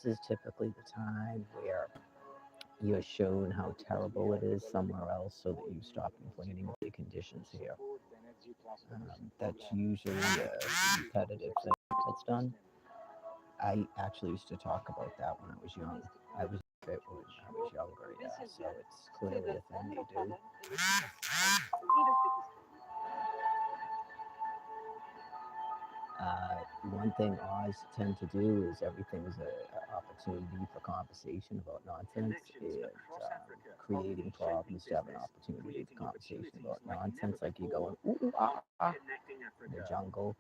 is typically the time where you're shown how terrible it is somewhere else so that you stop complaining of the conditions here. That's usually a repetitive thing that's done. I actually used to talk about that when I was young. I was fit when I was younger, yeah, so it's clearly a thing they do. One thing Oz tend to do is everything's an opportunity for conversation about nonsense and creating problems to have an opportunity for conversation about nonsense. Like you going, ooh, ooh, in the jungle.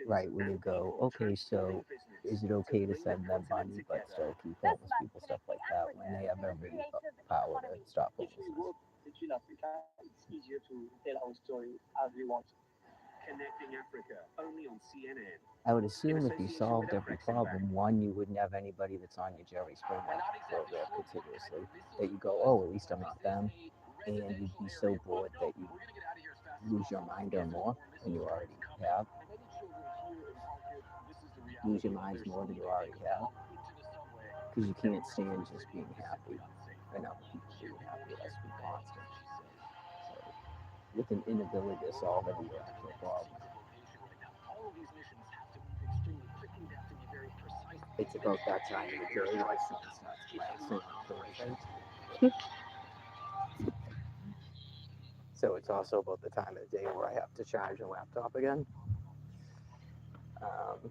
Right, when you go, okay, so is it okay to send them money but still keep homeless people, stuff like that, when they have every power to stop homelessness? I would assume if you solved every problem, one, you wouldn't have anybody that's on your Jerry Springer program continuously. That you go, oh, at least I'm not them, and you'd be so bored that you lose your mind or more than you already have. Lose your minds more than you already have, because you can't stand just being happy and other people being happy. It has to be constant. So, with an inability to solve any of your actual problems. It's about that time of the day where sun starts blasting on Thursday. So it's also about the time of the day where I have to charge a laptop again. Um,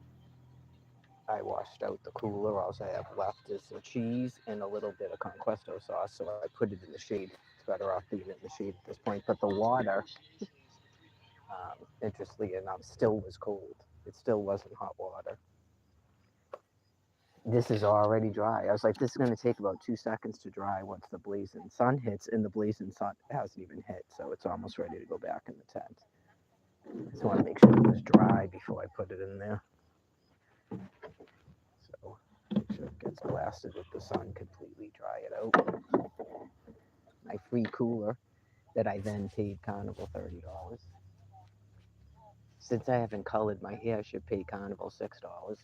I washed out the cooler. All I have left is some cheese and a little bit of Conquesto sauce. So I put it in the shade. It's better off being in the shade at this point. But the water, interestingly enough, still was cold. It still wasn't hot water. This is already dry. I was like, this is going to take about 2 seconds to dry once the blazing sun hits, and the blazing sun hasn't even hit. So it's almost ready to go back in the tent. Just want to make sure it was dry before I put it in there. So make sure it gets blasted with the sun, completely dry it out. My free cooler that I then paid Carnival $30. Since I haven't colored my hair, I should pay Carnival $6.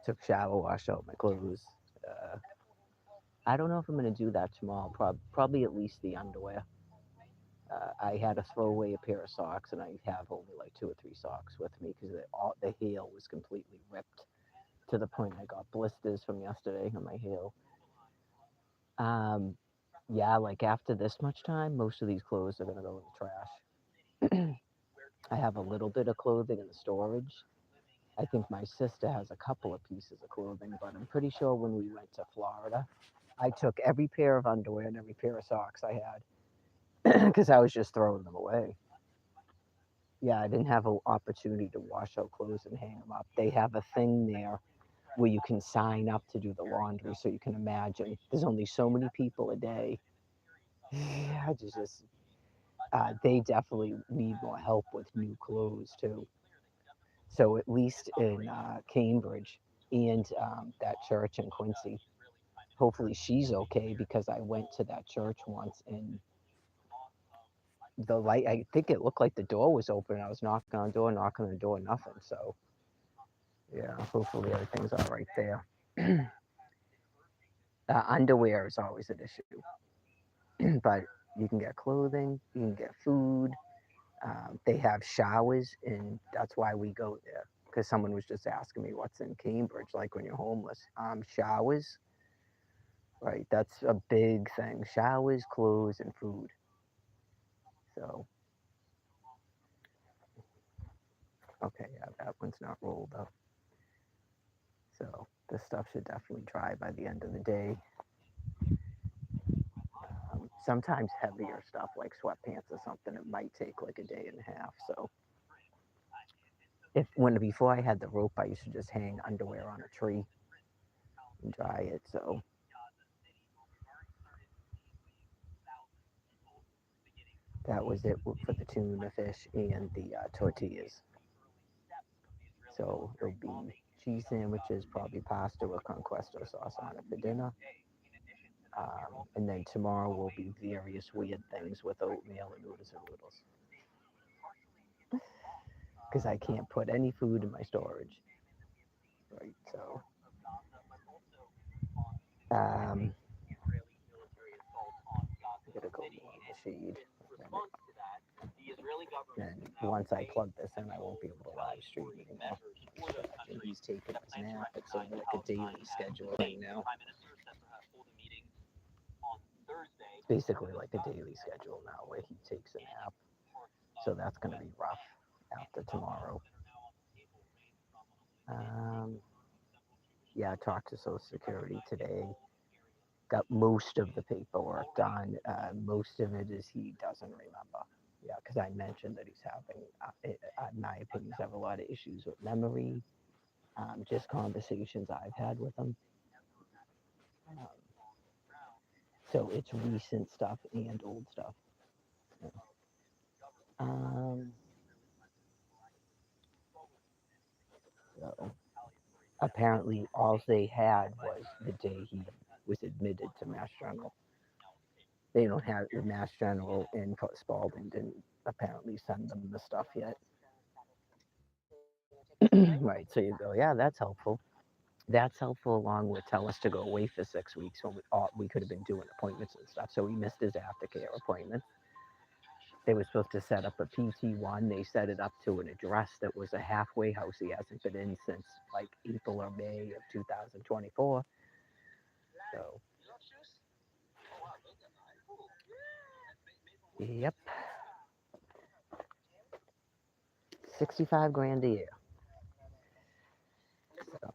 Took shower, washed out my clothes. Uh, I don't know if I'm gonna do that tomorrow. Probably at least the underwear. I had to throw away a pair of socks, and I have only like 2 or 3 socks with me because the heel was completely ripped to the point I got blisters from yesterday on my heel. Um, yeah, like after this much time, most of these clothes are gonna go in the trash. I have a little bit of clothing in the storage. I think my sister has a couple of pieces of clothing, but I'm pretty sure when we went to Florida, I took every pair of underwear and every pair of socks I had because I was just throwing them away. Yeah, I didn't have an opportunity to wash out clothes and hang them up. They have a thing there where you can sign up to do the laundry, so you can imagine there's only so many people a day. I just they definitely need more help with new clothes too. So at least in Cambridge and that church in Quincy, hopefully she's okay because I went to that church once and the light. I think it looked like the door was open. I was knocking on the door, nothing. So yeah, hopefully everything's all right there. Underwear is always an issue, but you can get clothing, you can get food. They have showers, and that's why we go there. Because someone was just asking me what's in Cambridge, like when you're homeless. Showers, right? That's a big thing. Showers, clothes, and food. So, okay, yeah, that one's not rolled up. So, this stuff should definitely dry by the end of the day. Sometimes heavier stuff like sweatpants or something, it might take like a day and a half. So, if when before I had the rope, I used to just hang underwear on a tree and dry it. So, that was it for the tuna fish and the tortillas. So it'll be cheese sandwiches, probably pasta with conquesto sauce on it for dinner. And then tomorrow will be various weird things with oatmeal and noodles and noodles. because I can't put any food in my storage. Right, so um, I'm gonna go more in the shade. And once I plug this in, I won't be able to live stream anymore. And he's taking his nap. It's sort of like a daily schedule thing now. It's basically like a daily schedule now where he takes a nap. So that's going to be rough after tomorrow. Um, yeah, I talked to Social Security today. Got most of the paperwork done. Most of it is he doesn't remember. Yeah, because I mentioned that he's having, in my opinion, he's having a lot of issues with memory. Just conversations I've had with him. Um, so it's recent stuff and old stuff. Um, so apparently, all they had was the day he was admitted to Mass General. They don't have the Mass General in Spalding didn't apparently send them the stuff yet. Right, so you go, yeah, that's helpful. That's helpful along with tell us to go away for 6 weeks when we could have been doing appointments and stuff. So he missed his aftercare appointment. They were supposed to set up a PT1. They set it up to an address that was a halfway house he hasn't been in since like April or May of 2024. So, yep, 65 grand a year. So,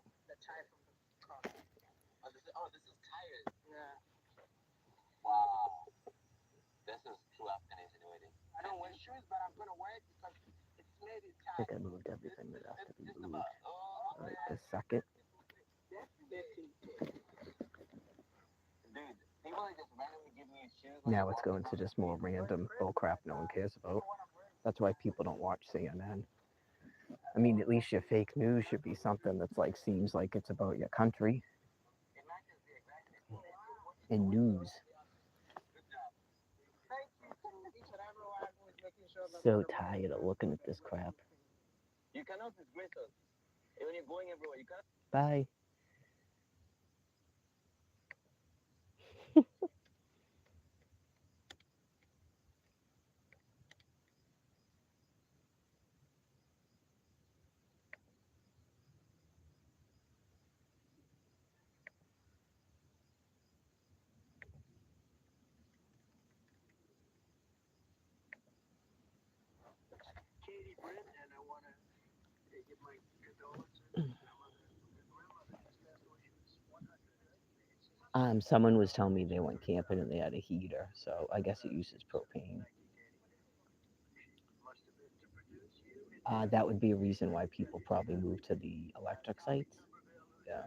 I think I moved everything that has to be moved. All right, this second. Now it's going to just more random bullcrap no one cares about. That's why people don't watch CNN. I mean, at least your fake news should be something that's like seems like it's about your country and news. So tired of looking at this crap. Bye. Someone was telling me they went camping and they had a heater, so I guess it uses propane. That would be a reason why people probably move to the electric sites. Yeah.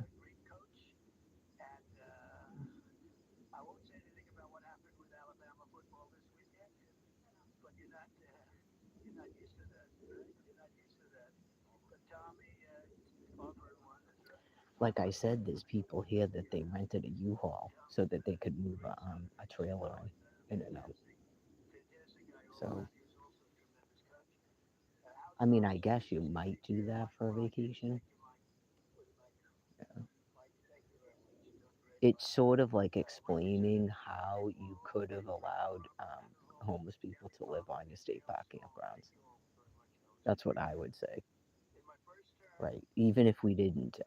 Like I said, there's people here that they rented a U-Haul so that they could move a trailer in and out. So, I mean, I guess you might do that for a vacation. Yeah. It's sort of like explaining how you could have allowed homeless people to live on your state park campgrounds. That's what I would say, right? Even if we didn't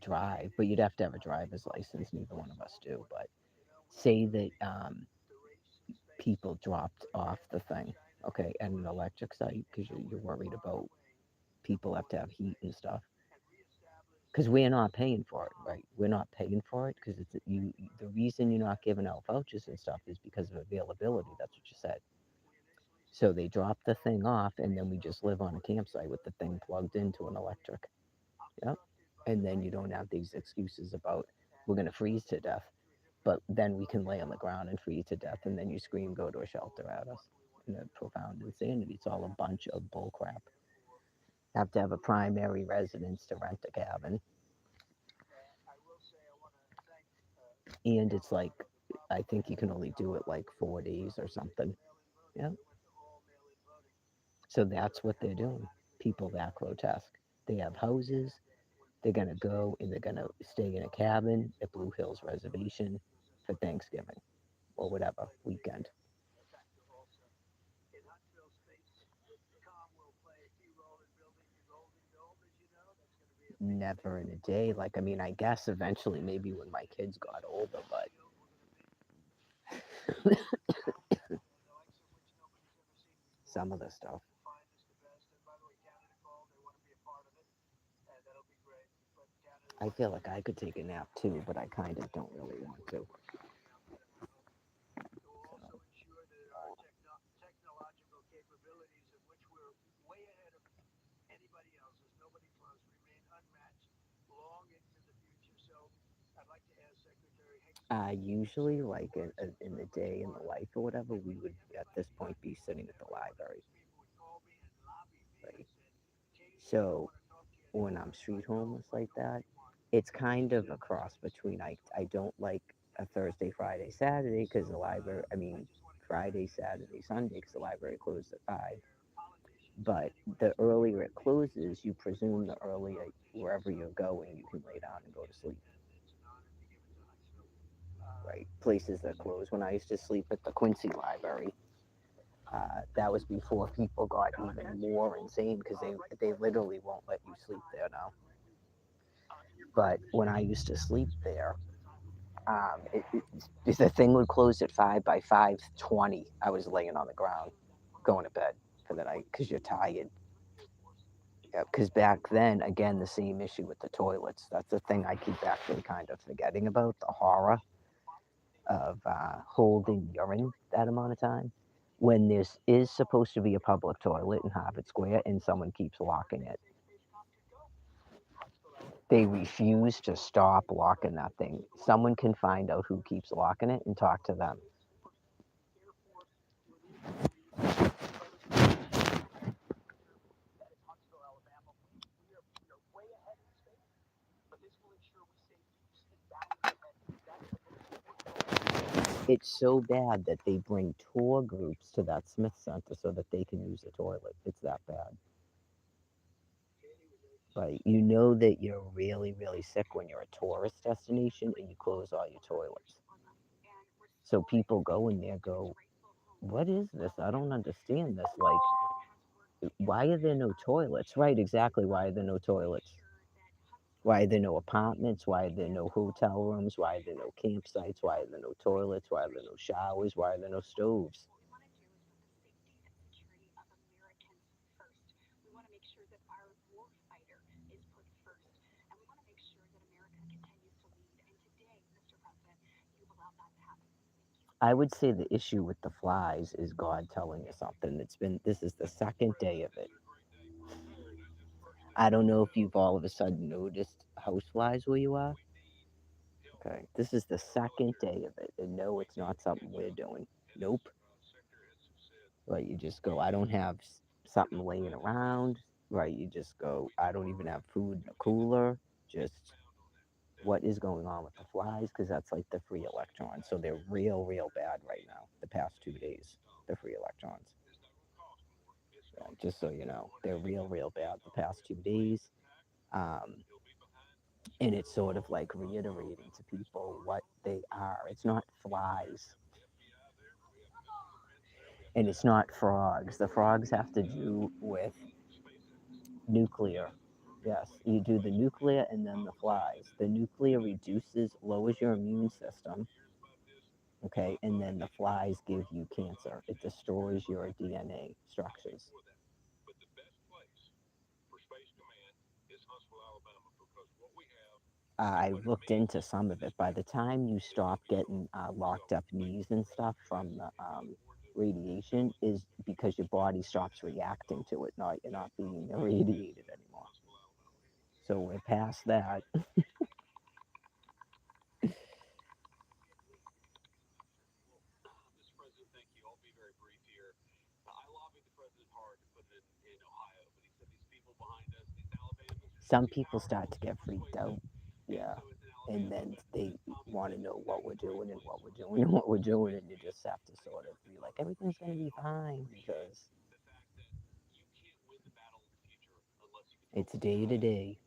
drive, but you'd have to have a driver's license. Neither one of us do. But say that people dropped off the thing, okay, at an electric site because you're worried about people have to have heat and stuff. Because we're not paying for it, right? We're not paying for it because it's you. The reason you're not giving out vouchers and stuff is because of availability. That's what you said. So they drop the thing off, and then we just live on a campsite with the thing plugged into an electric. Yep. And then you don't have these excuses about we're gonna freeze to death, but then we can lay on the ground and freeze to death, and then you scream, "Go to a shelter" at us. And a profound insanity. It's all a bunch of bull crap. Have to have a primary residence to rent a cabin, and it's like I think you can only do it like 4 days or something. Yeah. So that's what they're doing. People that grotesque. They have houses. They're going to go and they're going to stay in a cabin at Blue Hills Reservation for Thanksgiving or whatever weekend. Never in a day. Like, I mean, I guess eventually, maybe when my kids got older, but some of the stuff. I feel like I could take a nap too, but I kind of don't really want to. Usually, like in the day in the life or whatever, we would at this point be sitting at the library. Right? So when I'm street homeless like that, it's kind of a cross between I don't like a Thursday, Friday, Saturday because the library. I mean, Friday, Saturday, Sunday because the library closed at 5. But the earlier it closes, you presume the earlier wherever you're going, you can lay down and go to sleep. Right? Places that close. When I used to sleep at the Quincy Library, that was before people got even more insane because they literally won't let you sleep there now. But when I used to sleep there, if the thing would close at 5, by 5:20, I was laying on the ground, going to bed for the night because you're tired. Because back then, again, the same issue with the toilets. That's the thing I keep actually kind of forgetting about the horror of holding urine that amount of time. When this is supposed to be a public toilet in Harvard Square and someone keeps locking it, they refuse to stop locking that thing. Someone can find out who keeps locking it and talk to them. It's so bad that they bring tour groups to that Smith Center so that they can use the toilet. It's that bad. Like, you know that you're really, really sick when you're a tourist destination and you close all your toilets. So people go in there, go, what is this? I don't understand this. Like, why are there no toilets? Right, exactly. Why are there no toilets? Why are there no apartments? Why are there no hotel rooms? Why are there no campsites? Why are there no toilets? Why are there no showers? Why are there no stoves? I would say the issue with the flies is God telling you something. This is the second day of it. I don't know if you've all of a sudden noticed house flies where you are. Okay. This is the second day of it. And no, it's not something we're doing. Nope. Right. You just go, I don't have something laying around. Right. You just go, I don't even have food in a cooler. Just what is going on with the flies? Because that's like the free electrons. So they're real, real bad right now, the past 2 days, the free electrons. Just so you know, they're real, real bad the past 2 days. Um, and it's sort of like reiterating to people what they are. It's not flies and it's not frogs. The frogs have to do with nuclear. Yes, you do the nuclear and then the flies. The nuclear reduces, lowers your immune system, okay, and then the flies give you cancer. It destroys your DNA structures. I looked into some of it. By the time you stop getting locked up knees and stuff from the radiation, is because your body stops reacting to it. Not you're not being irradiated anymore. So we're past that. Some people start to get freaked out. Yeah. And then they want to know what we're doing and what we're doing and what we're doing. And you just have to sort of be like, everything's going to be fine because It's day to day.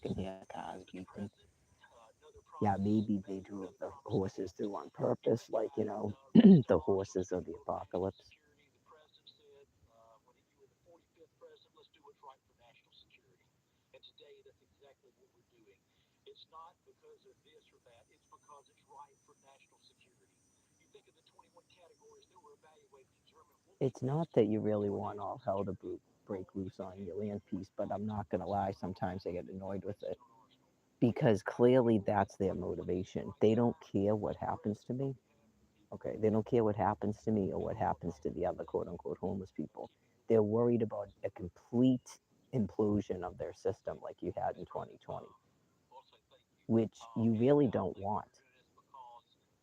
Can hear cars beeping. Yeah, maybe they drove the horses through on purpose, like, the horses of the apocalypse. It's not that you really want all hell to break loose on your land piece, but I'm not going to lie, sometimes I get annoyed with it because clearly that's their motivation. They don't care what happens to me. Okay, they don't care what happens to me or what happens to the other quote unquote homeless people. They're worried about a complete implosion of their system like you had in 2020, which you really don't want,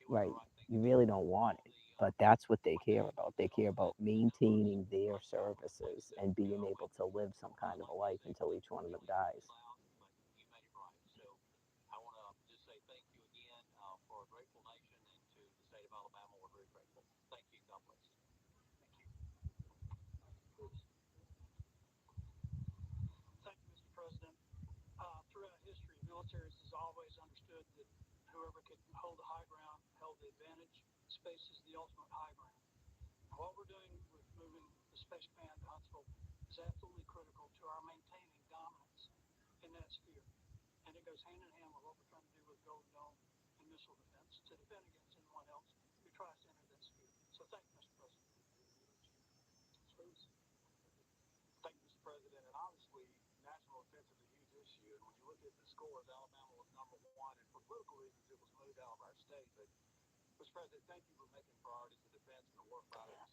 right? You really don't want it. But that's what they care about. They care about maintaining their services and being able to live some kind of a life until each one of them dies.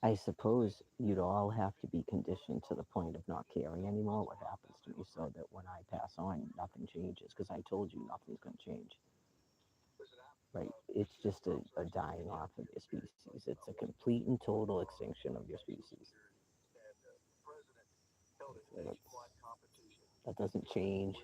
I suppose you'd all have to be conditioned to the point of not caring anymore what happens to me so that when I pass on, nothing changes because I told you nothing's going to change. Right? It's just a dying off of your species. It's a complete and total extinction of your species. So that doesn't change.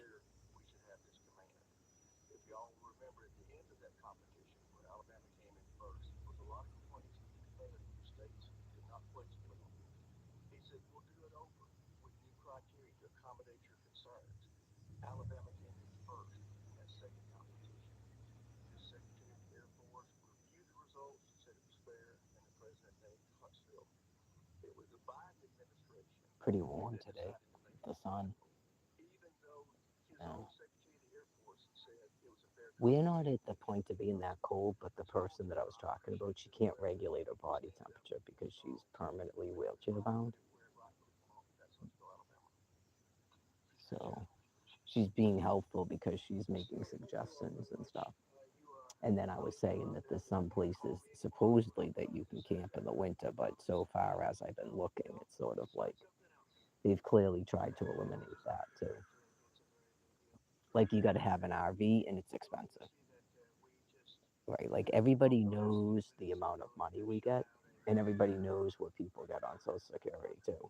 Pretty warm today. The sun. Yeah. We're not at the point of being that cold, but the person that I was talking about, she can't regulate her body temperature because she's permanently wheelchair bound. So she's being helpful because she's making suggestions and stuff. And then I was saying that there's some places supposedly that you can camp in the winter, but so far as I've been looking, it's sort of like they've clearly tried to eliminate that too. Like you got to have an RV and it's expensive, right? Like everybody knows the amount of money we get, and everybody knows what people get on Social Security too.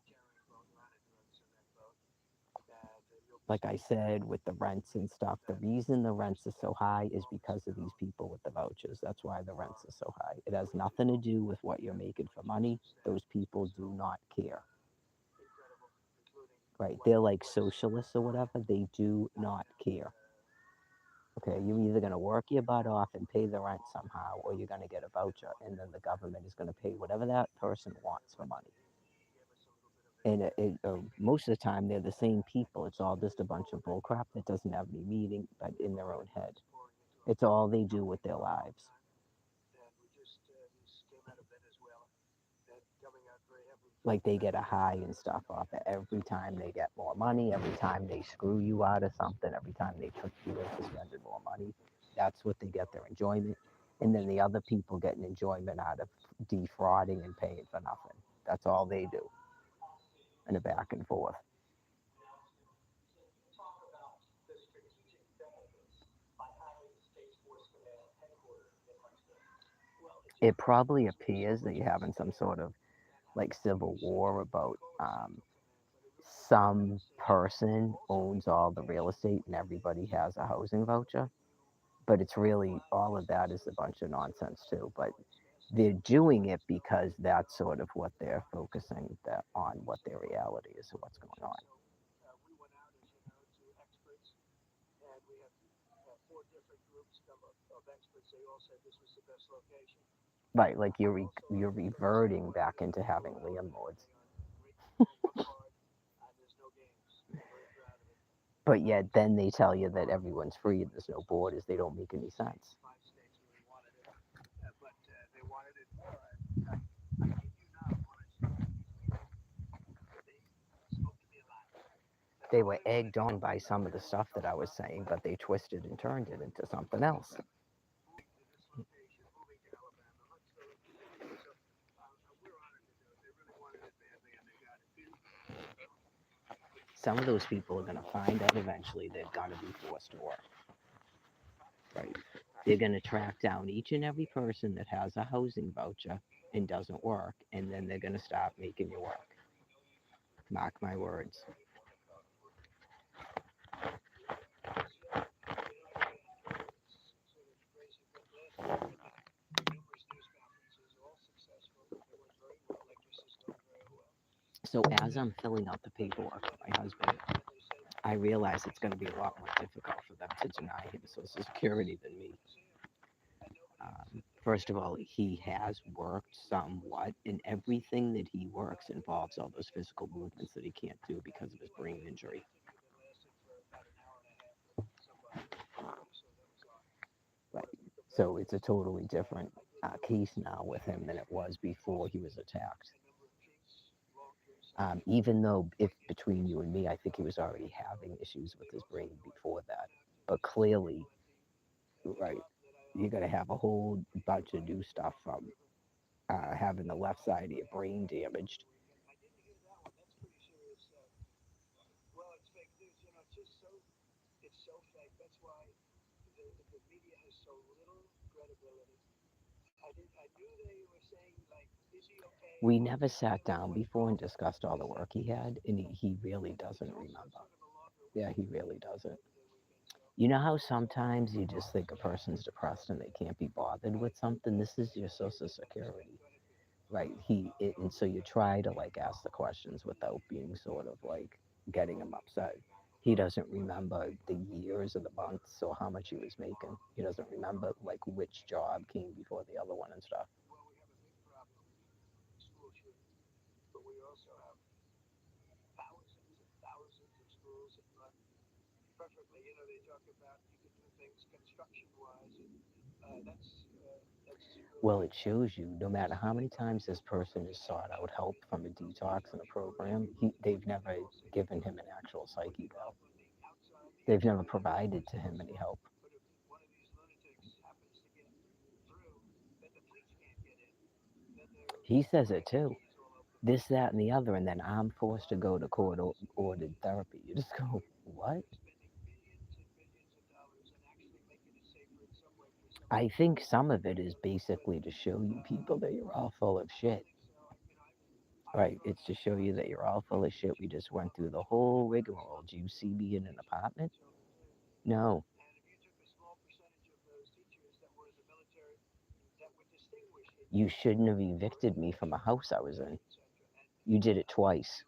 Like I said, with the rents and stuff, the reason the rents are so high is because of these people with the vouchers. That's why the rents are so high. It has nothing to do with what you're making for money. Those people do not care, right? They're like socialists or whatever. They do not care. Okay, you're either going to work your butt off and pay the rent somehow, or you're going to get a voucher, and then the government is going to pay whatever that person wants for money. And most of the time, they're the same people. It's all just a bunch of bullcrap that doesn't have any meaning, but in their own head. It's all they do with their lives. Like they get a high and stuff off it every time they get more money, every time they screw you out of something, every time they trick you into spending more money. That's what they get their enjoyment. And then the other people get an enjoyment out of defrauding and paying for nothing. That's all they do. And a back and forth. It probably appears that you're having some sort of like civil war about some person owns all the real estate and everybody has a housing voucher. But it's really all of that is a bunch of nonsense too. But they're doing it because that's sort of what they're focusing that on what their reality is and what's going on. Right, like you're reverting back into having landlords, but yet then they tell you that everyone's free and there's no borders. They don't make any sense. They were egged on by some of the stuff that I was saying, but they twisted and turned it into something else. Some of those people are going to find out eventually they're going to be forced to work. Right. They're going to track down each and every person that has a housing voucher and doesn't work, and then they're going to stop making you work. Mark my words. So as I'm filling out the paperwork for my husband, I realize it's going to be a lot more difficult for them to deny him Social Security than me. First of all, he has worked somewhat, and everything that he works involves all those physical movements that he can't do because of his brain injury. Right. So it's a totally different case now with him than it was before he was attacked. Even though, if between you and me, I think he was already having issues with his brain before that. But clearly, right, you're going to have a whole bunch of new stuff from having the left side of your brain damaged. We never sat down before and discussed all the work he had, and he really doesn't remember. Yeah, he really doesn't. You know how sometimes you just think a person's depressed and they can't be bothered with something? This is your social security, right? And so you try to like ask the questions without being sort of like getting him upset. He doesn't remember the years or the months or how much he was making. He doesn't remember like which job came before the other one and stuff. Well, it shows you no matter how many times this person has sought out help from a detox and a program, they've never given him an actual psyche bill. They've never provided to him any help. He says it too. This, that, and the other, and then I'm forced to go to court ordered therapy. You just go, what? I think some of it is basically to show you people that you're all full of shit. Right, it's to show you that you're all full of shit. We just went through the whole rigmarole. Do you see me in an apartment? No. You shouldn't have evicted me from a house I was in. You did it twice.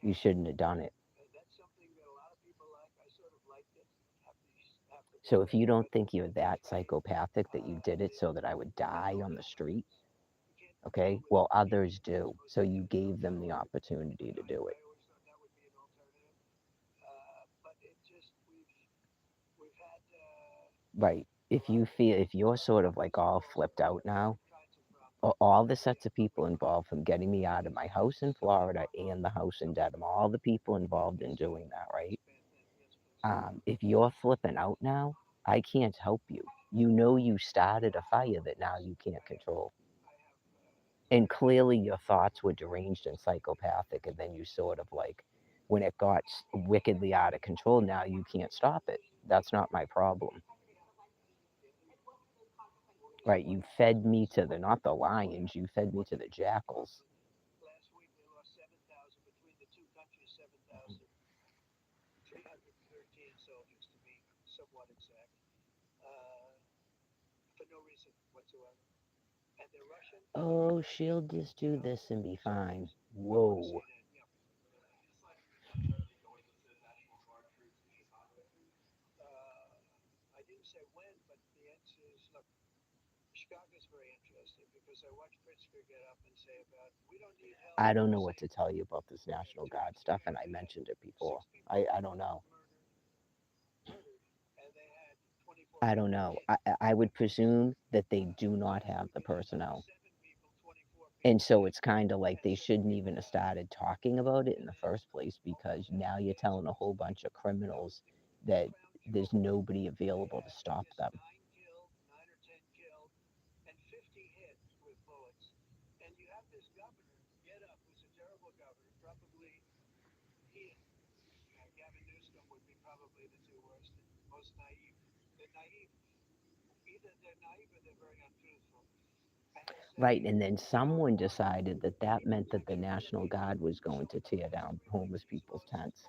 You shouldn't have done it. So if you don't think you're that psychopathic that you did it so that I would die on the street, okay, well, others do. So you gave them the opportunity to do it. Right. If you're sort of like all flipped out now, all the sets of people involved from getting me out of my house in Florida and the house in Dedham, all the people involved in doing that, right? If you're flipping out now, I can't help you. You know you started a fire that now you can't control. And clearly your thoughts were deranged and psychopathic, and then you sort of like, when it got wickedly out of control, now you can't stop it. That's not my problem. Right? You fed me to not the lions, you fed me to the jackals. Oh, she'll just do this and be fine. Whoa. I don't know what to tell you about this National Guard stuff, and I mentioned it before. I don't know. I don't know. I would presume that they do not have the personnel. And so it's kind of like they shouldn't even have started talking about it in the first place because now you're telling a whole bunch of criminals that there's nobody available to stop them. Right, and then someone decided that that meant that the National Guard was going to tear down homeless people's tents.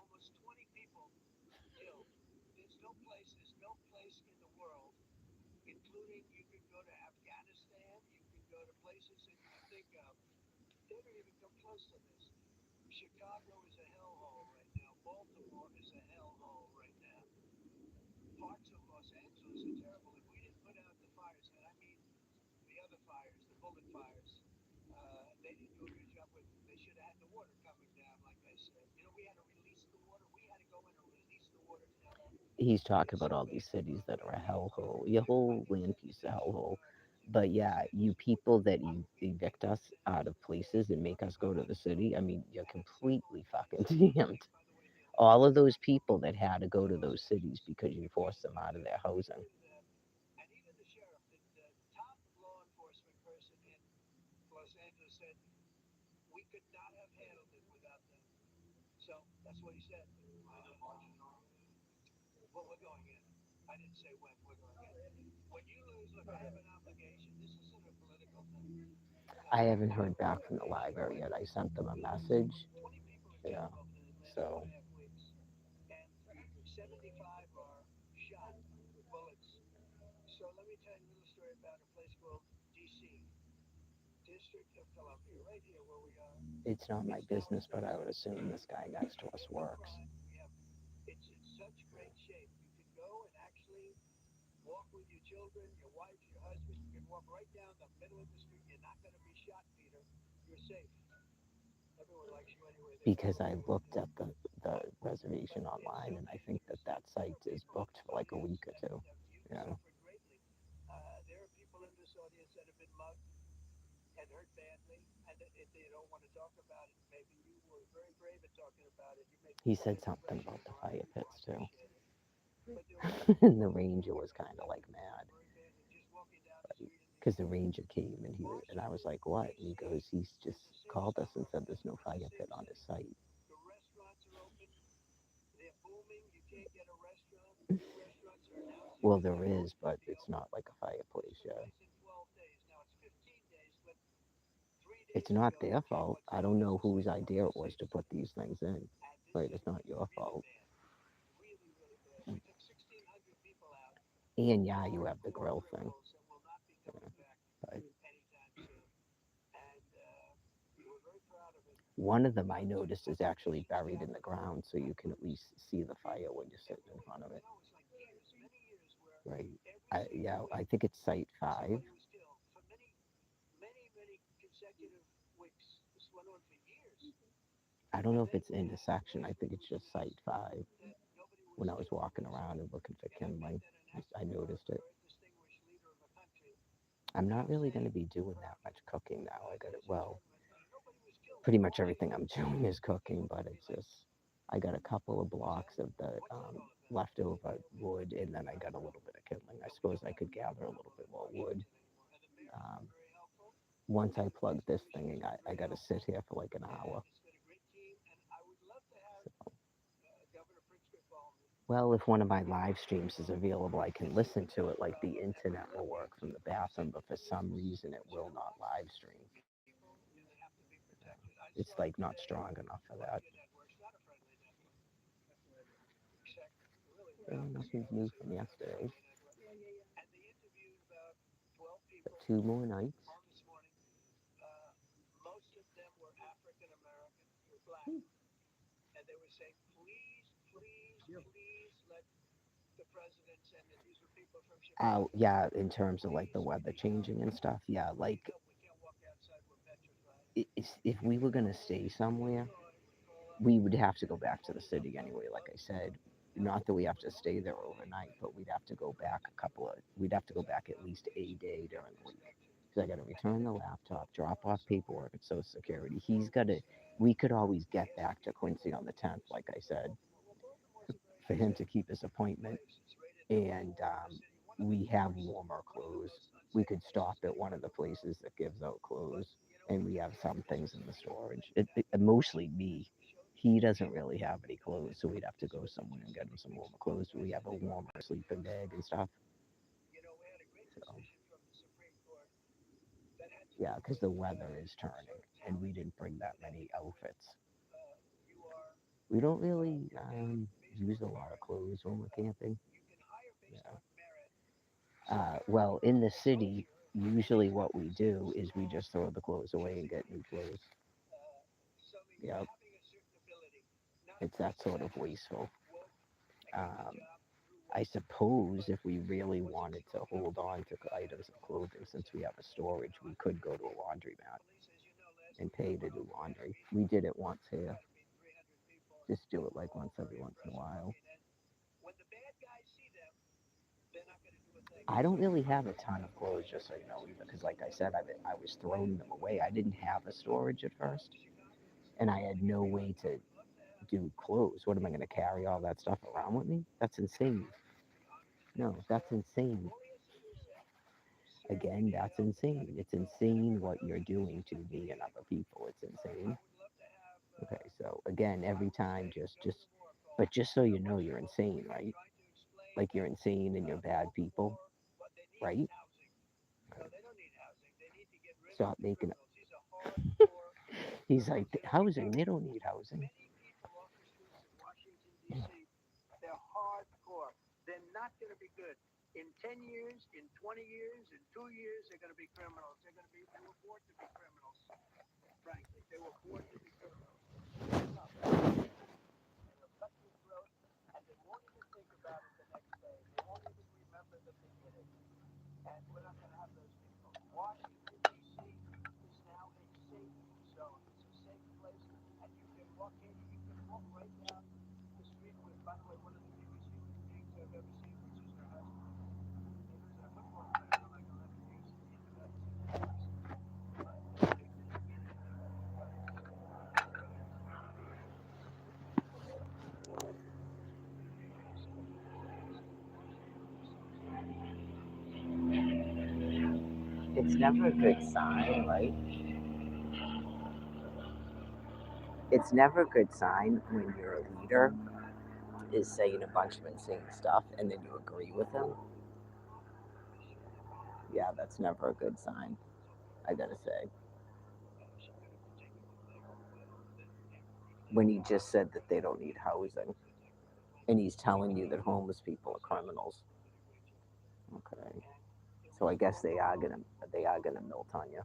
He's talking about all these cities that are a hellhole. Your whole land piece is a hellhole. But yeah, you people that you evict us out of places and make us go to the city, I mean, you're completely fucking damned. All of those people that had to go to those cities because you forced them out of their housing. I haven't heard back from the library yet. I sent them a message. Yeah. So it's not my business, but I would assume this guy next to us works. Because I looked at the reservation online and I think that that site is booked for like a week or two. Yeah. He said something about the fire pits too. And the ranger was kind of like mad because the ranger came and and I was like, what? And he goes, he's just called us and said there's no fire pit on his site. Well, there is, but it's not like a fireplace yet. It's not their fault. I don't know whose idea it was to put these things in. Right, it's not your fault. And yeah, you have the grill thing. Yeah, but one of them I noticed is actually buried in the ground, so you can at least see the fire when you're sitting in front of it. Right. Yeah, I think it's site five. I don't know if it's in the section. I think it's just site five. When I was walking around and looking for kindling, I noticed it. I'm not really going to be doing that much cooking now. I got it. Well, pretty much everything I'm doing is cooking, but it's just I got a couple of blocks of the leftover wood, and then I got a little bit of kindling. I suppose I could gather a little bit more wood. Um, Once I plug this thing in, I got to sit here for like an hour. So, well, if one of my live streams is available, I can listen to it like the internet will work from the bathroom, but for some reason it will not live stream. It's like not strong enough for that. Nothing's new from yesterday. But two more nights. Yeah, in terms of like the weather changing and stuff. Yeah, like if we were gonna stay somewhere, we would have to go back to the city anyway. Like I said, not that we have to stay there overnight, but we'd have to go back at least a day during the week because I got to return the laptop, drop off paperwork at Social Security. We could always get back to Quincy on the 10th, like I said, for him to keep his appointment. And we have warmer clothes. We could stop at one of the places that gives out clothes, and we have some things in the storage. Mostly me. He doesn't really have any clothes, so we'd have to go somewhere and get him some warmer clothes. We have a warmer sleeping bag and stuff. So yeah, because the weather is turning, and we didn't bring that many outfits. We don't really use a lot of clothes when we're camping. Yeah. Well, in the city, usually what we do is we just throw the clothes away and get new clothes. Yep, it's that sort of wasteful. Um, I suppose if we really wanted to hold on to items of clothing, since we have a storage, we could go to a laundromat and pay to do laundry. We did it once here. Just do it like once in a while. I don't really have a ton of clothes, just so you know, either, because like I said, I was throwing them away. I didn't have a storage at first, and I had no way to do clothes. What am I going to carry all that stuff around with me? That's insane. No, that's insane. Again, that's insane. It's insane what you're doing to me and other people. It's insane. Okay, so again, every time, but just so you know, you're insane, right? Like you're insane and you're bad people, right? Okay. Stop making. He's like housing. They don't need housing. It's never a good sign, right? It's never a good sign when your leader is saying a bunch of insane stuff and then you agree with him. Yeah, that's never a good sign, I gotta say. When he just said that they don't need housing and he's telling you that homeless people are criminals. Okay. So I guess they are gonna melt on you.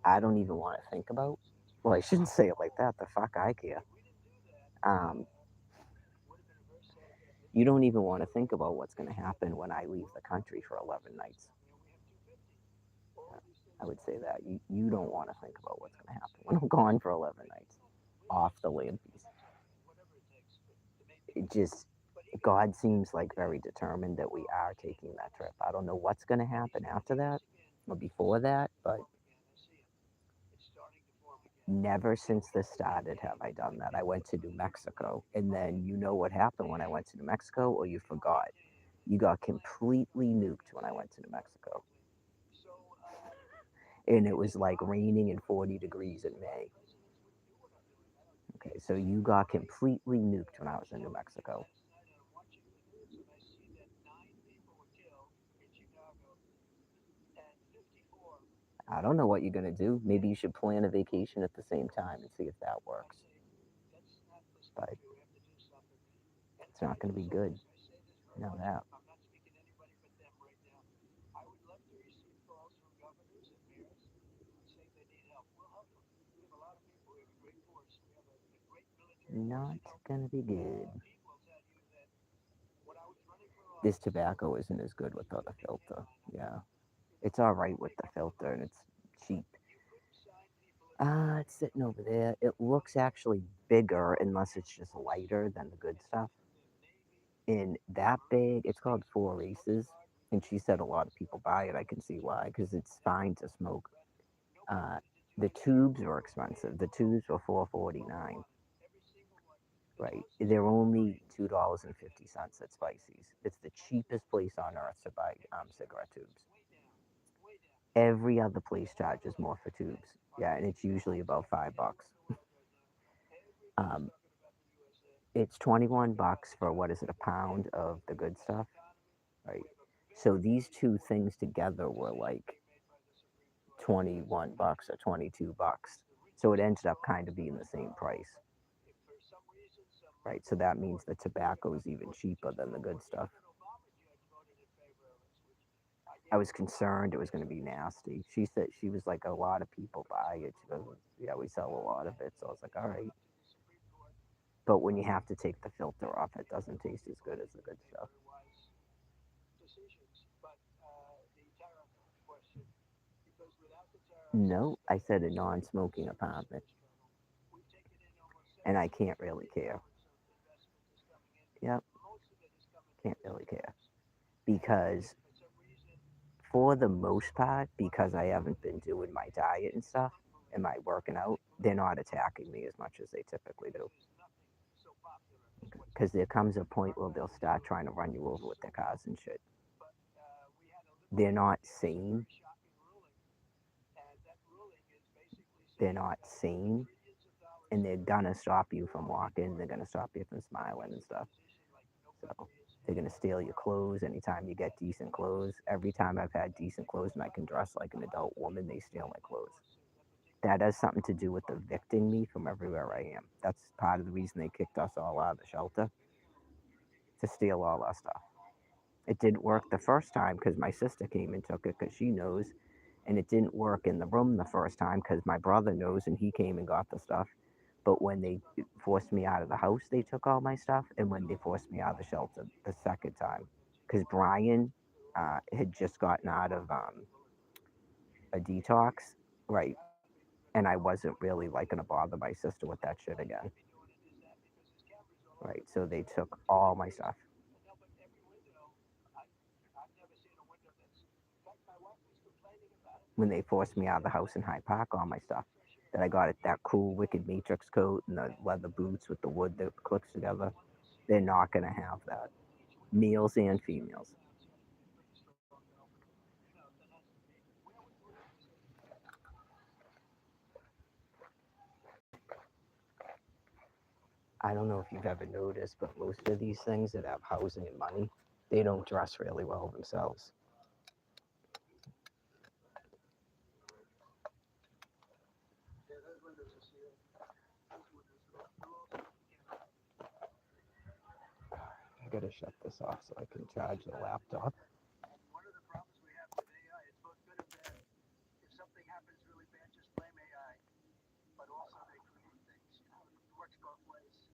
I don't even want to think about. Well, I shouldn't say it like that. The fuck I care. Um, you don't even want to think about what's going to happen when I leave the country for 11 nights. I would say that you don't want to think about what's going to happen when I'm gone for 11 nights off the land piece. It just God seems like very determined that we are taking that trip. I don't know what's going to happen after that or before that, but never since this started have I done that. I went to New Mexico, and then you know what happened when I went to New Mexico, or you forgot. You got completely nuked when I went to New Mexico. And it was like raining and 40 degrees in May. Okay, so you got completely nuked when I was in New Mexico. I don't know what you're going to do. Maybe you should plan a vacation at the same time and see if that works. But it's not going to be good. You know that. Not gonna be good. This tobacco isn't as good without a filter. Yeah. It's alright with the filter and it's cheap. It's sitting over there. It looks actually bigger unless it's just lighter than the good stuff. And that big, it's called Four Aces. And she said a lot of people buy it. I can see why, because it's fine to smoke. Uh, the tubes were expensive. The tubes were $4.49. Right. They're only $2.50 at Spicy's. It's the cheapest place on earth to buy cigarette tubes. Every other place charges more for tubes. Yeah, and it's usually about $5. Um, it's 21 bucks for what is it, a pound of the good stuff, right? So these two things together were like 21 bucks or 22 bucks. So it ended up kind of being the same price, right? So that means the tobacco is even cheaper than the good stuff. I was concerned it was going to be nasty. She said she was like, a lot of people buy it. She goes, yeah, we sell a lot of it. So I was like, all right. But when you have to take the filter off, it doesn't taste as good as the good stuff. No, I said a non-smoking apartment, and I can't really care. Yep, can't really care because for the most part, because I haven't been doing my diet and stuff and my working out, they're not attacking me as much as they typically do. Because there comes a point where they'll start trying to run you over with their cars and shit. They're not sane. They're not sane, and they're gonna stop you from walking. They're gonna stop you from smiling and stuff. So they're gonna steal your clothes anytime you get decent clothes. Every time I've had decent clothes and I can dress like an adult woman, they steal my clothes. That has something to do with evicting me from everywhere I am. That's part of the reason they kicked us all out of the shelter, to steal all our stuff. It didn't work the first time because my sister came and took it because she knows, and it didn't work in the room the first time because my brother knows and he came and got the stuff. But when they forced me out of the house, they took all my stuff, and when they forced me out of the shelter the second time, because Brian had just gotten out of a detox, right? And I wasn't really like gonna bother my sister with that shit again, right? So they took all my stuff. When they forced me out of the house in Hyde Park, all my stuff that I got at that cool Wicked Matrix coat and the leather boots with the wood that clicks together, they're not gonna have that. Males and females. I don't know if you've ever noticed, but most of these things that have housing and money, they don't dress really well themselves. I gotta shut this off so I can charge the laptop.